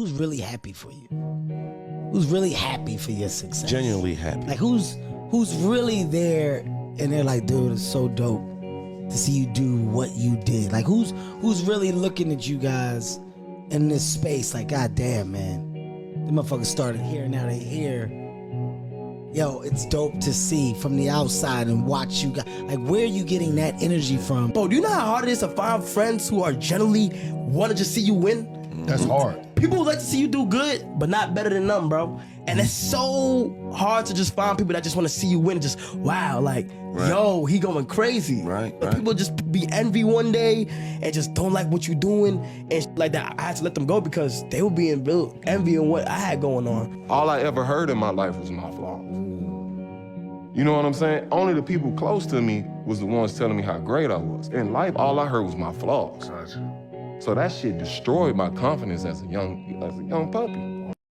Who's really happy for you? Who's really happy for your success? Genuinely happy. Like who's really there and they're like, dude, it's so dope to see you do what you did. Like who's really looking at you guys in this space like, God damn, man, the motherfuckers started here, now they here. Yo, it's dope to see from the outside and watch you guys. Like, where are you getting that energy from? Bro, do you know how hard it is to find friends who are generally want to just see you win? That's hard. People would like to see you do good, but not better than them, bro. And it's so hard to just find people that just want to see you win. Just, wow, like, yo, he going crazy. Right. People just be envy one day and just don't like what you doing and like that. I had to let them go because they were being real envying what I had going on. All I ever heard in my life was my flaws. You know what I'm saying? Only the people close to me was the ones telling me how great I was. In life, all I heard was my flaws. Gotcha. So that shit destroyed my confidence as a young puppy.